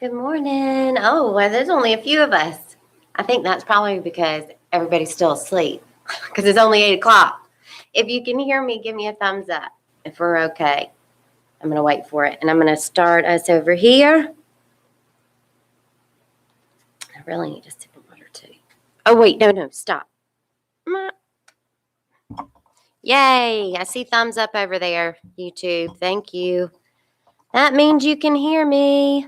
Good morning. Oh, well, there's only a few of us. I think that's probably because everybody's still asleep because it's only 8 o'clock. If you can hear me, give me a thumbs up if we're okay. I'm going to wait for it. And I'm going to start us over here. I really need a sip of water too. Oh, wait. No, stop. Yay. I see thumbs up over there, YouTube. Thank you. That means you can hear me.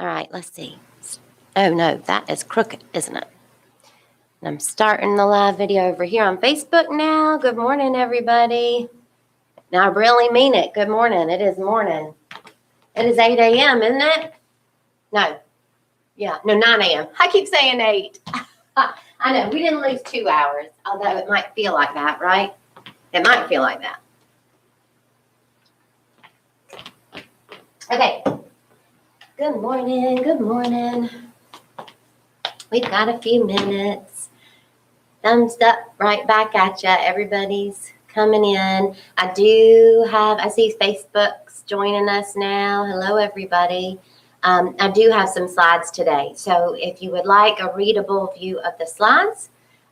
All right, let's see. Oh, no, that is crooked, isn't it? And I'm starting the live video over here on Facebook now. Good morning, everybody. Now, I really mean it. Good morning. It is morning. It is 8 a.m., isn't it? No. Yeah, no, 9 a.m. I keep saying 8. I know, we didn't lose 2 hours, although it might feel like that, right? It might feel like that. Okay. Good morning. Good morning. We've got a few minutes. Thumbs up right back at you. Everybody's coming in. I see Facebook's joining us now. Hello, everybody. I do have some slides today. So if you would like a readable view of the slides,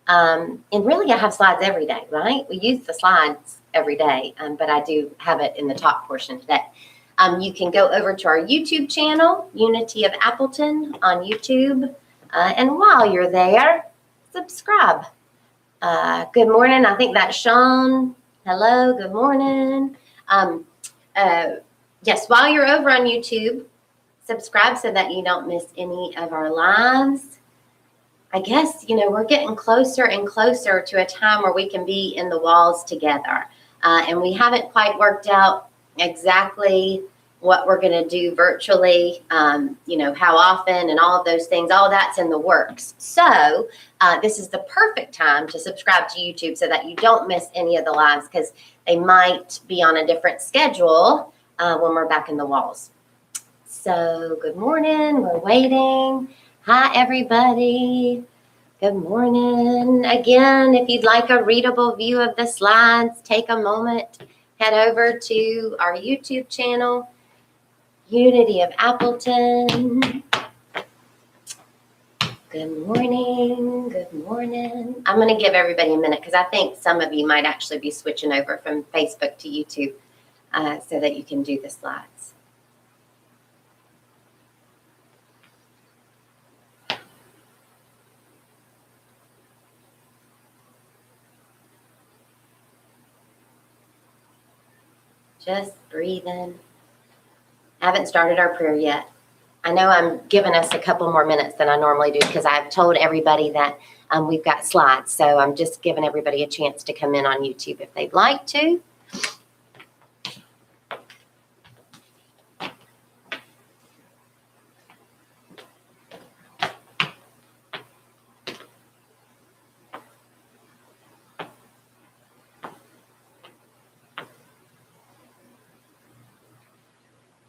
and really I have slides every day, right? We use the slides every day, but I do have it in the top portion today. You can go over to our YouTube channel, Unity of Appleton on YouTube. And while you're there, subscribe. Good morning. I think that's Sean. Hello. Good morning. Yes, while you're over on YouTube, subscribe so that you don't miss any of our lives. I guess, we're getting closer and closer to a time where we can be in the walls together. And we haven't quite worked out exactly what we're going to do virtually, how often and all of those things, all that's in the works. So this is the perfect time to subscribe to YouTube so that you don't miss any of the lives because they might be on a different schedule when we're back in the walls. So good morning. We're waiting. Hi, everybody. Good morning. Again, if you'd like a readable view of the slides, take a moment, head over to our YouTube channel, Unity of Appleton. Good morning. Good morning. I'm going to give everybody a minute because I think some of you might actually be switching over from Facebook to YouTube so that you can do the slides. Just breathing. I haven't started our prayer yet. I know I'm giving us a couple more minutes than I normally do because I've told everybody that we've got slides. So I'm just giving everybody a chance to come in on YouTube if they'd like to.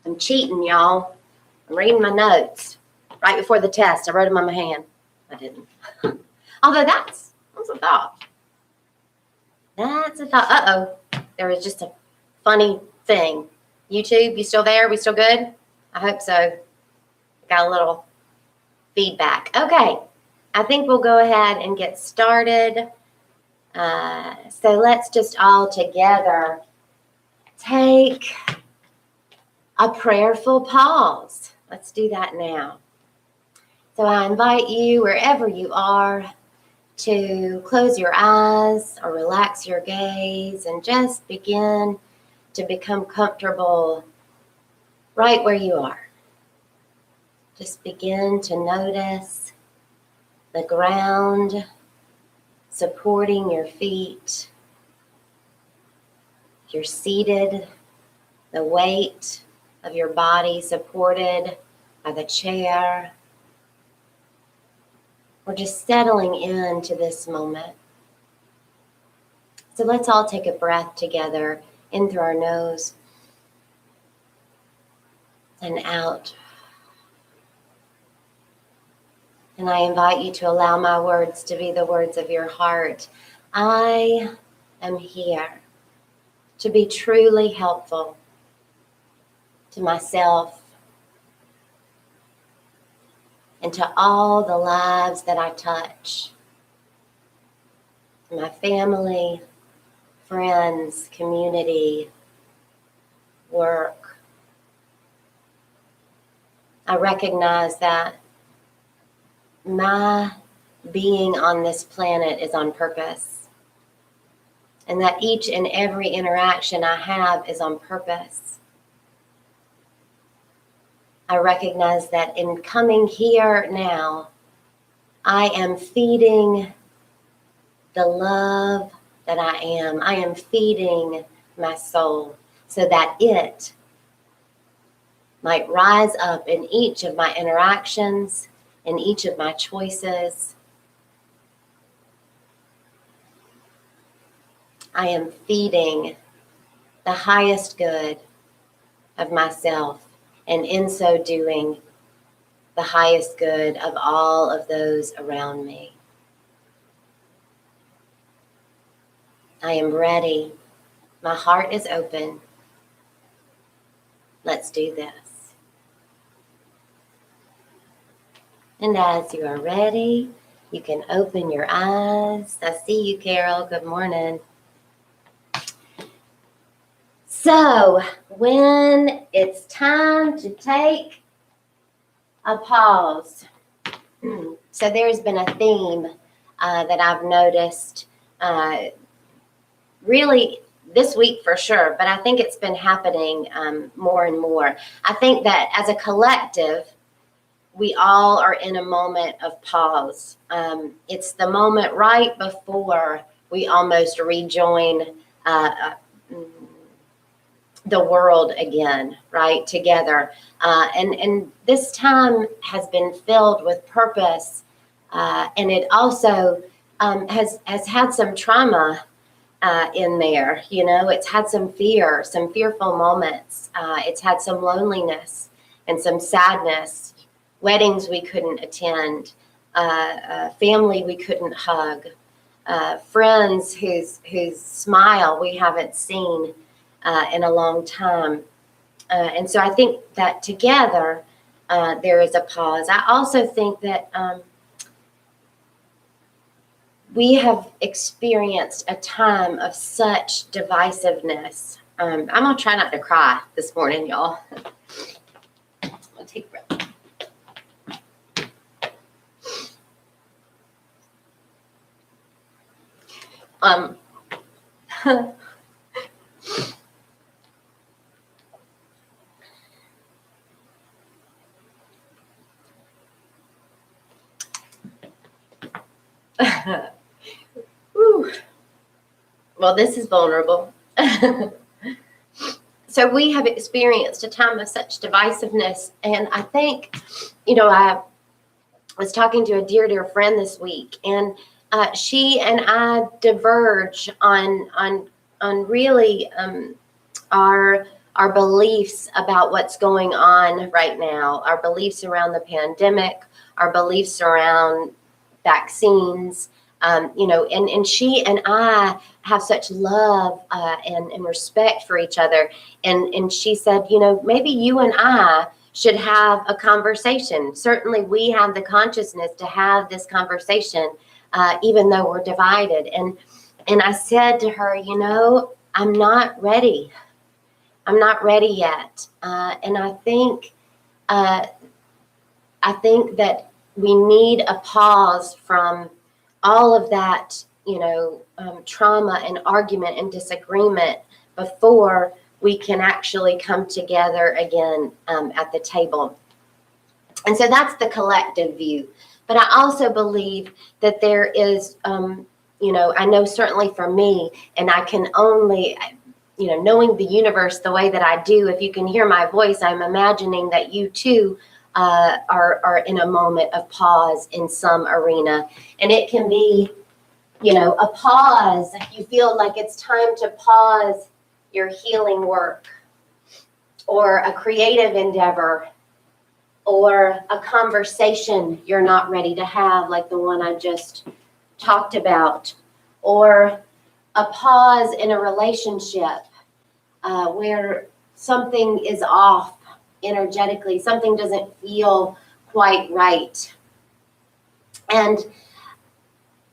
I'm cheating, y'all. I'm reading my notes right before the test. I wrote them on my hand. I didn't. Although that's a thought. That's a thought. Uh-oh. There was just a funny thing. YouTube, you still there? We still good? I hope so. Got a little feedback. Okay. I think we'll go ahead and get started. So let's just all together take a prayerful pause. Let's do that now. So I invite you, wherever you are, to close your eyes or relax your gaze and just begin to become comfortable right where you are. Just begin to notice the ground supporting your feet. If you're seated, the weight of your body supported by the chair. We're just settling into this moment. So let's all take a breath together in through our nose and out. And I invite you to allow my words to be the words of your heart. I am here to be truly helpful, to myself, and to all the lives that I touch, my family, friends, community, work. I recognize that my being on this planet is on purpose, and that each and every interaction I have is on purpose. I recognize that in coming here now, I am feeding the love that I am. I am feeding my soul so that it might rise up in each of my interactions, in each of my choices. I am feeding the highest good of myself, and in so doing, the highest good of all of those around me. I am ready. My heart is open. Let's do this. And as you are ready, you can open your eyes. I see you, Carol. Good morning. So, when it's time to take a pause. So there's been a theme that I've noticed really this week for sure, but I think it's been happening more and more. I think that as a collective, we all are in a moment of pause. It's the moment right before we almost rejoin the world again, right, together. And this time has been filled with purpose, and it also has had some trauma in there. You know, it's had some fear, some fearful moments. It's had some loneliness and some sadness, weddings we couldn't attend, family we couldn't hug, friends whose smile we haven't seen in a long time. And so I think that together there is a pause. I also think that we have experienced a time of such divisiveness. I'm going to try not to cry this morning, y'all. I'll take a breath. Well, this is vulnerable. So we have experienced a time of such divisiveness. And I think, you know, I was talking to a dear, dear friend this week, and she and I diverge on really our beliefs about what's going on right now, our beliefs around the pandemic, our beliefs around vaccines. You know, and she and I have such love and respect for each other. And she said, you know, maybe you and I should have a conversation. Certainly we have the consciousness to have this conversation, even though we're divided. And I said to her, you know, I'm not ready. I'm not ready yet. And I think that we need a pause from all of that, you know, trauma and argument and disagreement before we can actually come together again at the table. And so that's the collective view. But I also believe that there is, you know, I know certainly for me, and I can only, you know, knowing the universe the way that I do, if you can hear my voice, I'm imagining that you too are in a moment of pause in some arena. And it can be, you know, a pause. You feel like it's time to pause your healing work, or a creative endeavor, or a conversation you're not ready to have, like the one I just talked about, or a pause in a relationship where something is off energetically. Something doesn't feel quite right. And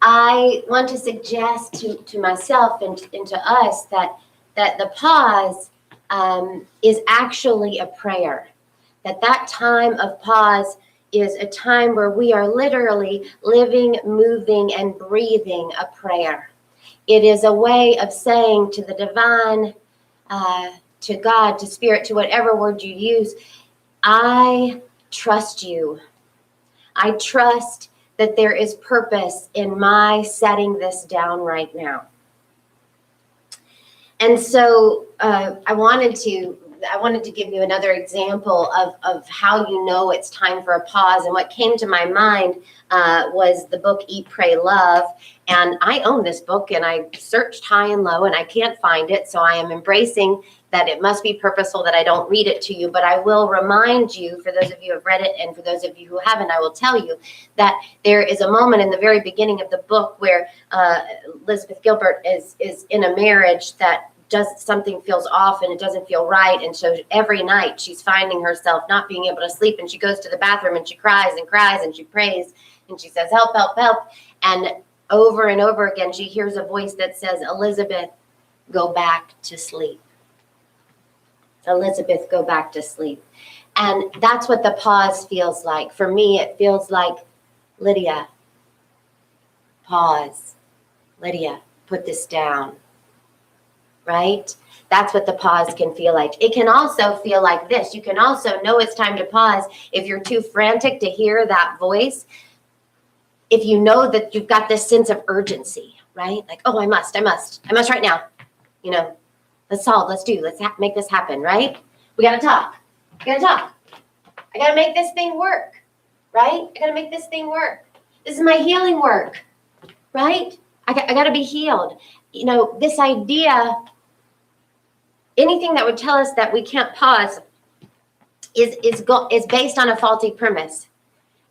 I want to suggest to myself and to us that the pause is actually a prayer. That time of pause is a time where we are literally living, moving, and breathing a prayer. It is a way of saying to the divine, to God, to spirit, to whatever word you use, I trust you. I trust that there is purpose in my setting this down right now. And so I wanted to give you another example of how you know it's time for a pause. And what came to my mind was the book Eat, Pray, Love. And I own this book, and I searched high and low, and I can't find it. So I am embracing that it must be purposeful that I don't read it to you. But I will remind you, for those of you who have read it, and for those of you who haven't, I will tell you that there is a moment in the very beginning of the book where Elizabeth Gilbert is in a marriage that something feels off and it doesn't feel right. And so every night she's finding herself not being able to sleep, and she goes to the bathroom and she cries and cries and she prays and she says, help, help, help. And over again, she hears a voice that says, Elizabeth, go back to sleep. Elizabeth, go back to sleep. And that's what the pause feels like. For me, it feels like, Lydia, pause. Lydia, put this down. Right? That's what the pause can feel like. It can also feel like this. You can also know it's time to pause if you're too frantic to hear that voice. If you know that you've got this sense of urgency, right? Like, oh, I must right now. You know, let's make this happen, right? We got to talk. I got to make this thing work, right? I got to make this thing work. This is my healing work, right? I got to be healed. You know, this idea, anything that would tell us that we can't pause is based on a faulty premise.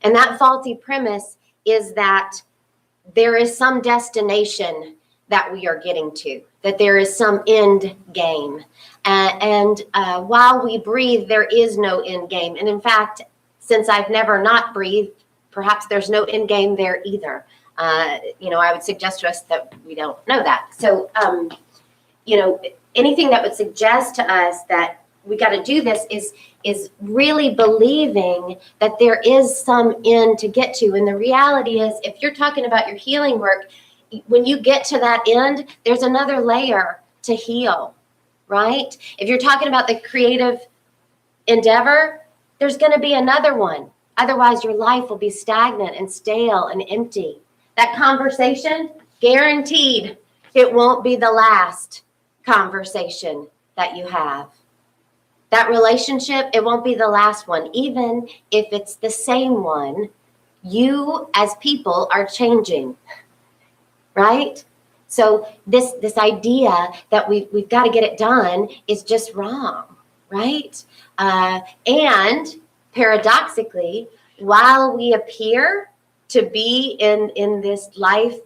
And that faulty premise is that there is some destination that we are getting to, that there is some end game. And while we breathe, there is no end game. And in fact, since I've never not breathed, perhaps there's no end game there either. I would suggest to us that we don't know that. So, anything that would suggest to us that we got to do this is really believing that there is some end to get to. And the reality is, if you're talking about your healing work, when you get to that end, there's another layer to heal, right? If you're talking about the creative endeavor, there's going to be another one. Otherwise, your life will be stagnant and stale and empty. That conversation, guaranteed, it won't be the last conversation that you have. That relationship, it won't be the last one. Even if it's the same one, you as people are changing, right? So this idea that we've got to get it done is just wrong, right? And paradoxically, while we appear to be in this life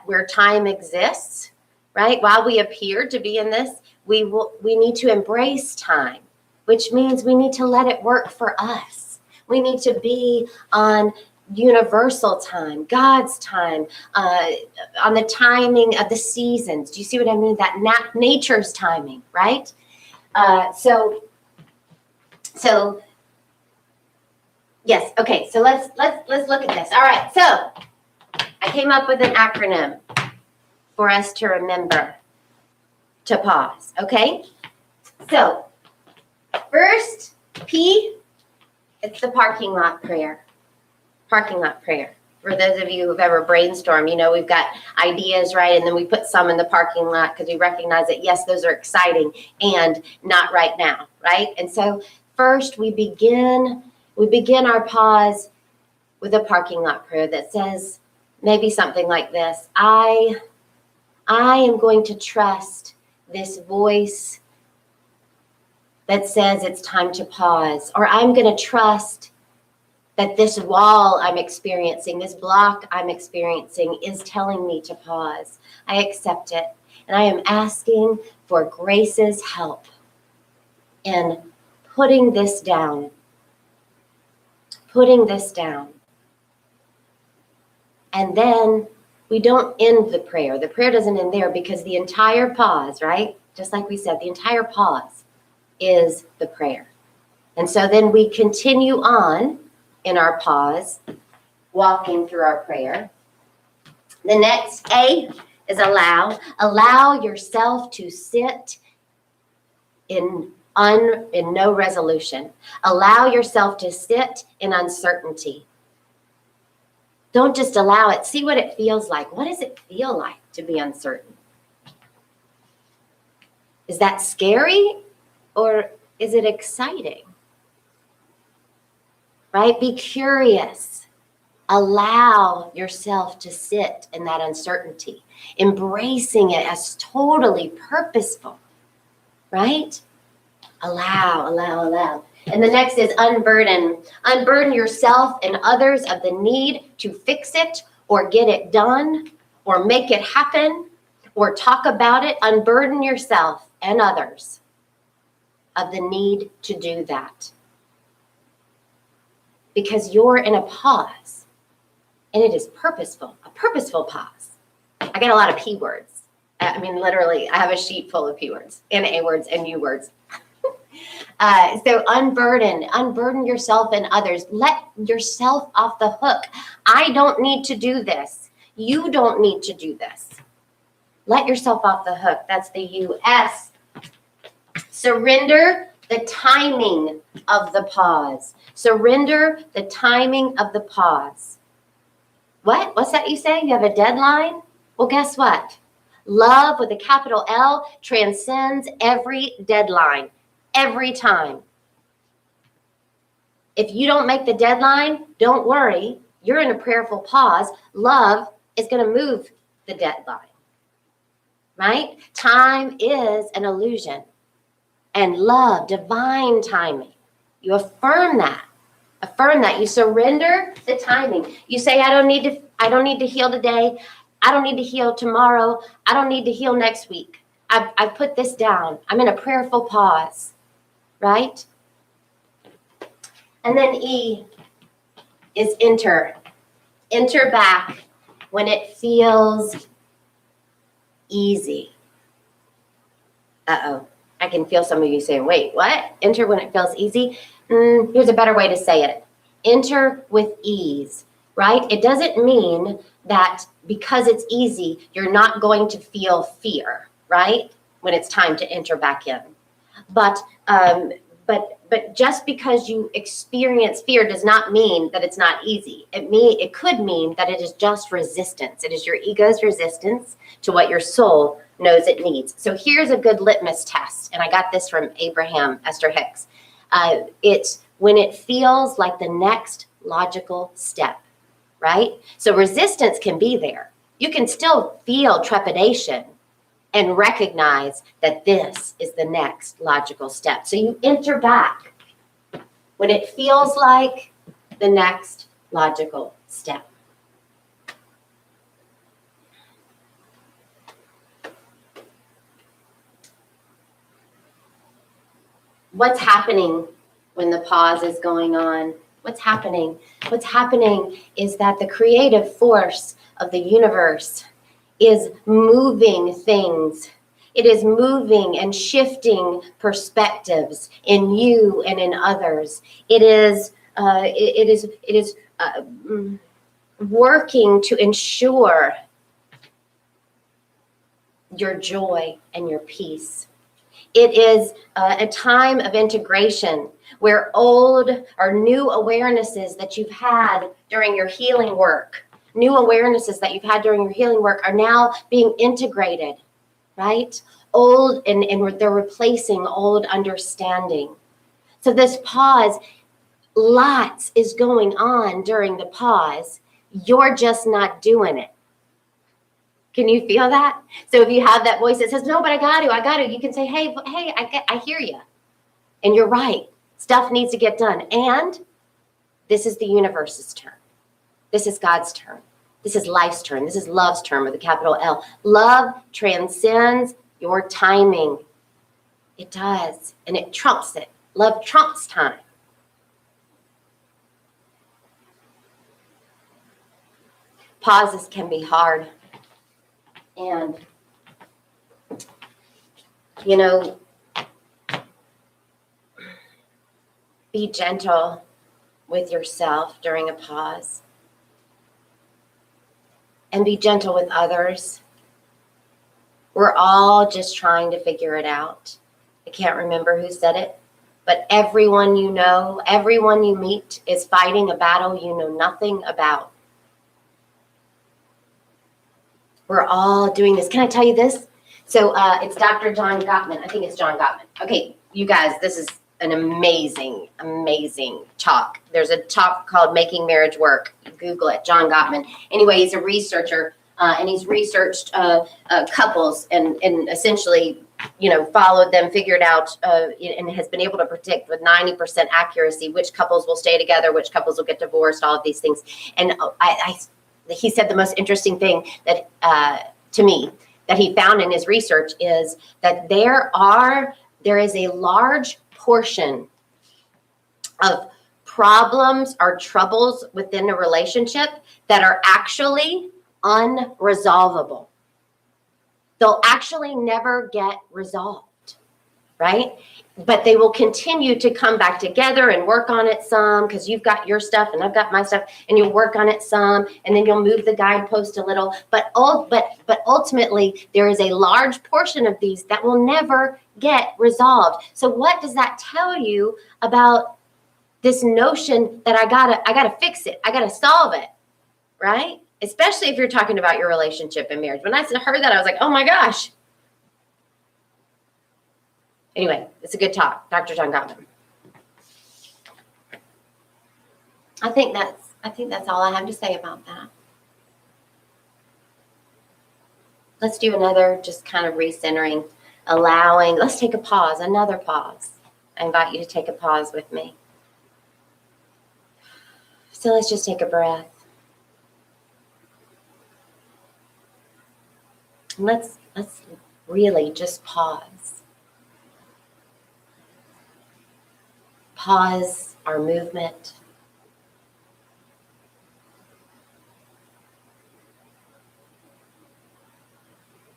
where time exists, right? While we appear to be in this, we need to embrace time, which means we need to let it work for us. We need to be on universal time, God's time, on the timing of the seasons. Do you see what I mean? That nature's timing, right? So yes. Okay. So let's look at this. All right. So I came up with an acronym for us to remember to pause. Okay. So first, P, it's the parking lot prayer. Parking lot prayer. For those of you who've ever brainstormed, we've got ideas, right? And then we put some in the parking lot because we recognize that, yes, those are exciting and not right now, right? And so first we begin our pause with a parking lot prayer that says maybe something like this. I am going to trust this voice that says it's time to pause, or I'm going to trust that this wall I'm experiencing, this block I'm experiencing is telling me to pause. I accept it, and I am asking for Grace's help in putting this down. Putting this down. And then we don't end the prayer. The prayer doesn't end there because the entire pause, right? Just like we said, the entire pause is the prayer. And so then we continue on in our pause, walking through our prayer. The next A is allow. Allow yourself to sit in no resolution. Allow yourself to sit in uncertainty. Don't just allow it. See what it feels like. What does it feel like to be uncertain? Is that scary or is it exciting? Right? Be curious. Allow yourself to sit in that uncertainty, embracing it as totally purposeful, right? Allow. And the next is unburden. Unburden yourself and others of the need to fix it or get it done or make it happen or talk about it. Unburden yourself and others of the need to do that. Because you're in a pause. And it is purposeful, a purposeful pause. I get a lot of P words. I mean, literally, I have a sheet full of P words and A words and U words. So unburden yourself and others. Let yourself off the hook. I don't need to do this. You don't need to do this. Let yourself off the hook. That's the U.S. Surrender the timing of the pause. Surrender the timing of the pause. What? What's that you say? You have a deadline? Well, guess what? Love with a capital L transcends every deadline, every time. If you don't make the deadline, don't worry. You're in a prayerful pause. Love is going to move the deadline, right? Time is an illusion. And love, divine timing. You affirm that. Affirm that. You surrender the timing. You say, I don't need to heal today. I don't need to heal tomorrow. I don't need to heal next week. I've put this down. I'm in a prayerful pause, right? And then E is enter. Enter back when it feels easy. Uh-oh. I can feel some of you saying, wait, what? Enter when it feels easy? Here's a better way to say it. Enter with ease, right? It doesn't mean that because it's easy, you're not going to feel fear, right? When it's time to enter back in. But just because you experience fear does not mean that it's not easy. It could mean that it is just resistance. It is your ego's resistance to what your soul knows it needs. So here's a good litmus test, and I got this from Abraham Esther Hicks. It's when it feels like the next logical step, right? So resistance can be there. You can still feel trepidation and recognize that this is the next logical step. So you enter back when it feels like the next logical step. What's happening when the pause is going on? What's happening? What's happening is that the creative force of the universe is moving things. It is moving and shifting perspectives in you and in others. It is working to ensure your joy and your peace. It is a time of integration where old or new awarenesses that you've had during your healing work, are now being integrated, right? Old, and they're replacing old understanding. So this pause, lots is going on during the pause. You're just not doing it. Can you feel that? So if you have that voice that says, no, but I got to, you can say, hey, I hear you. And you're right. Stuff needs to get done. And this is the universe's turn. This is God's turn. This is life's turn. This is love's turn with a capital L. Love transcends your timing. It does. And it trumps it. Love trumps time. Pauses can be hard. And, be gentle with yourself during a pause. And be gentle with others. We're all just trying to figure it out. I can't remember who said it, but everyone you know, everyone you meet is fighting a battle you know nothing about. We're all doing this. Can I tell you this? So it's Dr. John Gottman. I think it's John Gottman. Okay, you guys, this is an amazing, amazing talk. There's a talk called Making Marriage Work. Google it, John Gottman. Anyway, he's a researcher, and he's researched couples and essentially, followed them, figured out, and has been able to predict with 90% accuracy which couples will stay together, which couples will get divorced, all of these things. And he said the most interesting thing that to me that he found in his research is that there is a large portion of problems or troubles within a relationship that are actually unresolvable. They'll actually never get resolved, right? But they will continue to come back together and work on it some, because you've got your stuff and I've got my stuff, and you'll work on it some, and then you'll move the guidepost a little. But ultimately, there is a large portion of these that will never get resolved. So what does that tell you about this notion that I gotta fix it, I gotta solve it, right? Especially if you're talking about your relationship and marriage. When I heard that, I was like, oh my gosh. Anyway, it's a good talk, Dr. John Gottman. I think that's all I have to say about that. Let's do another just kind of recentering, let's take a pause, another pause. I invite you to take a pause with me. So let's just take a breath. Let's really just pause. Pause our movement.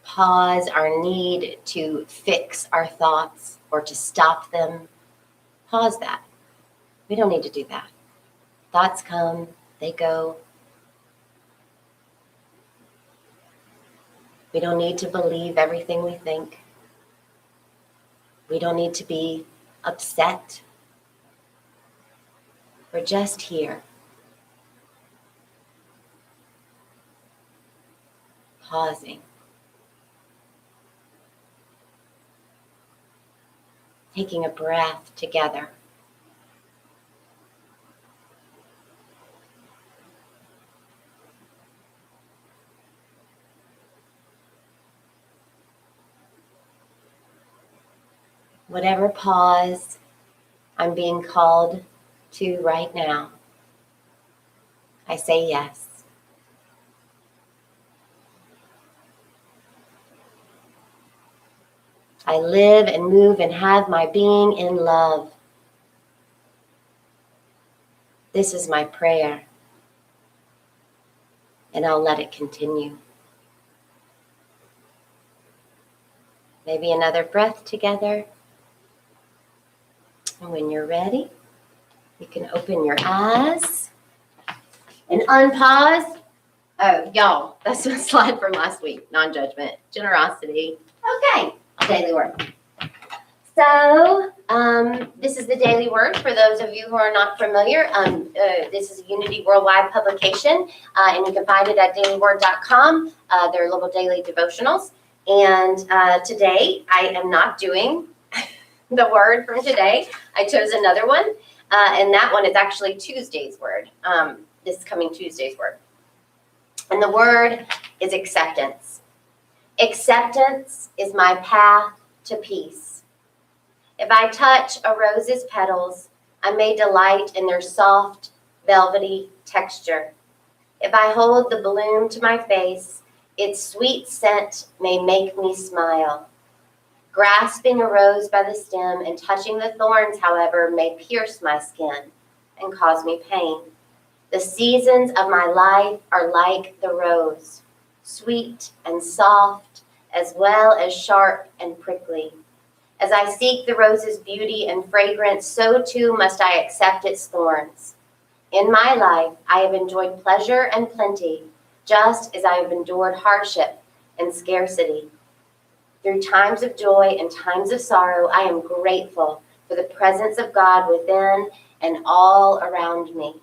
Pause our need to fix our thoughts or to stop them. Pause that. We don't need to do that. Thoughts come, they go. We don't need to believe everything we think. We don't need to be upset. We're just here. Pausing. Taking a breath together. Whatever pause I'm being called to right now, I say yes. I live and move and have my being in love. This is my prayer, and I'll let it continue. Maybe another breath together. And when you're ready, you can open your eyes and unpause. Oh, y'all, that's a slide from last week. Non-judgment, generosity. Okay, daily word. So this is the daily word for those of you who are not familiar. This is a Unity Worldwide publication, and you can find it at dailyword.com. They're little daily devotionals. And today I am not doing the word from today. I chose another one, and that one is actually Tuesday's word, this coming Tuesday's word. And the word is acceptance. Acceptance is my path to peace. If I touch a rose's petals, I may delight in their soft, velvety texture. If I hold the bloom to my face, its sweet scent may make me smile. Grasping a rose by the stem and touching the thorns, however, may pierce my skin and cause me pain. The seasons of my life are like the rose, sweet and soft, as well as sharp and prickly. As I seek the rose's beauty and fragrance, so too must I accept its thorns. In my life, I have enjoyed pleasure and plenty, just as I have endured hardship and scarcity. Through times of joy and times of sorrow, I am grateful for the presence of God within and all around me.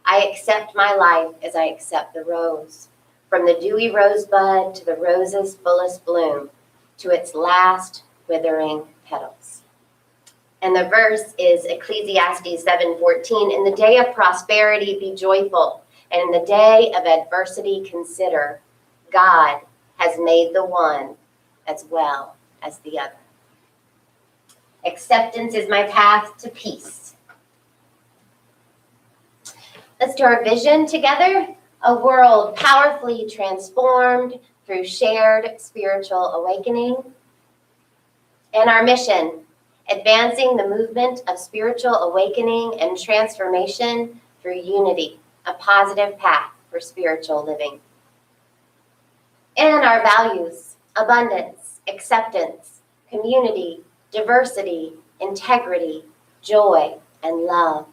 I accept my life as I accept the rose, from the dewy rosebud to the rose's fullest bloom, to its last withering petals. And the verse is Ecclesiastes 7:14. In the day of prosperity, be joyful, and in the day of adversity, consider God has made the one as well as the other. Acceptance is my path to peace. Let's do our vision together. A world powerfully transformed through shared spiritual awakening. And our mission, advancing the movement of spiritual awakening and transformation through unity, a positive path for spiritual living. And our values, abundance, acceptance, community, diversity, integrity, joy, and love.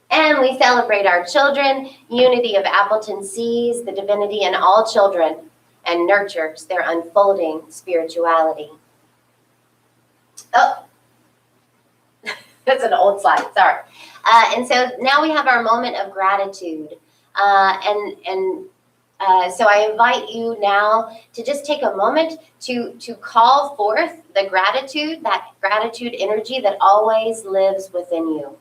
And we celebrate our children. Unity of Appleton sees the divinity in all children and nurtures their unfolding spirituality. Oh, that's an old slide, sorry. And so now we have our moment of gratitude. So I invite you now to just take a moment to call forth the gratitude, that gratitude energy that always lives within you.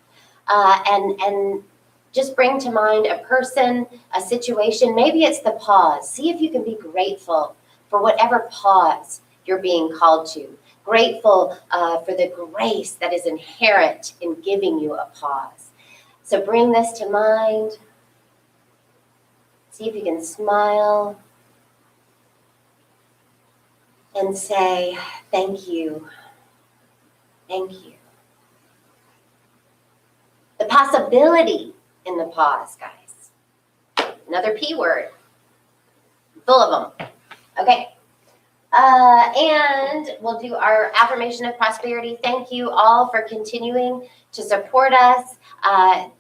And just bring to mind a person, a situation. Maybe it's the pause. See if you can be grateful for whatever pause you're being called to. Grateful for the grace that is inherent in giving you a pause. So bring this to mind. See if you can smile and say, thank you. Thank you. The possibility in the pause, guys. Another P word. Full of them. Okay. And we'll do our affirmation of prosperity. Thank you all for continuing to support us.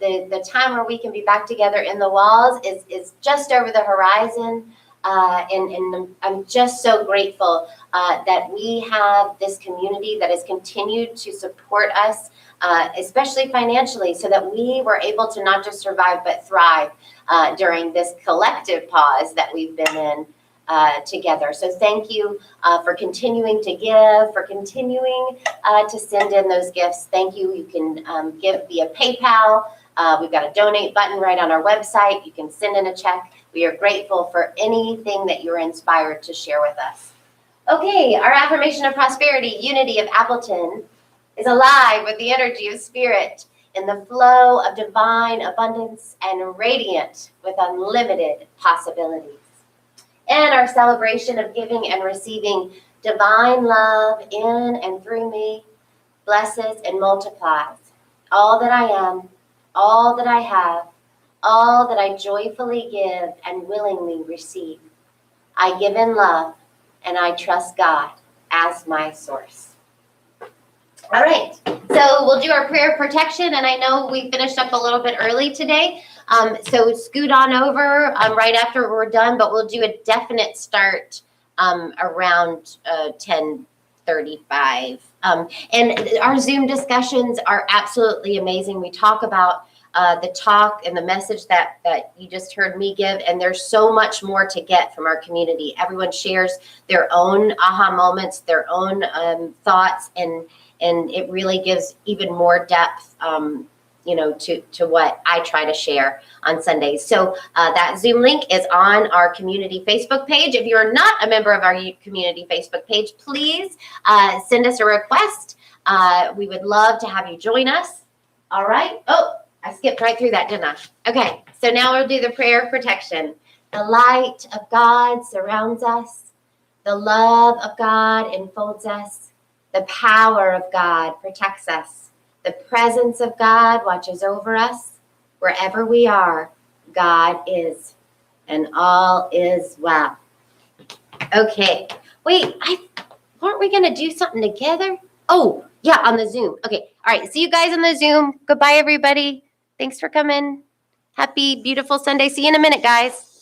The time where we can be back together in the walls is just over the horizon. And I'm just so grateful that we have this community that has continued to support us, especially financially, so that we were able to not just survive but thrive during this collective pause that we've been in together. So thank you for continuing to give, for continuing to send in those gifts. Thank you. You can give via PayPal. We've got a donate button right on our website. You can send in a check. We are grateful for anything that you're inspired to share with us. Okay, our affirmation of prosperity, Unity of Appleton, is alive with the energy of spirit in the flow of divine abundance and radiant with unlimited possibilities. And our celebration of giving and receiving divine love in and through me blesses and multiplies all that I am, all that I have, all that I joyfully give and willingly receive. I give in love and I trust God as my source. All right, so we'll do our prayer of protection, and I know we finished up a little bit early today, so scoot on over right after we're done, but we'll do a definite start around 10:35. And our Zoom discussions are absolutely amazing. We talk about the talk and the message that you just heard me give, and there's so much more to get from our community. Everyone shares their own aha moments, their own thoughts, and it really gives even more depth, to what I try to share on Sundays. So that Zoom link is on our community Facebook page. If you're not a member of our community Facebook page, please send us a request. We would love to have you join us. All right. Oh, I skipped right through that, didn't I? Okay. So now we'll do the prayer of protection. The light of God surrounds us. The love of God enfolds us. The power of God protects us. The presence of God watches over us. Wherever we are, God is, and all is well. Okay. Wait, weren't we going to do something together? Oh, yeah, on the Zoom. Okay. All right. See you guys on the Zoom. Goodbye, everybody. Thanks for coming. Happy, beautiful Sunday. See you in a minute, guys.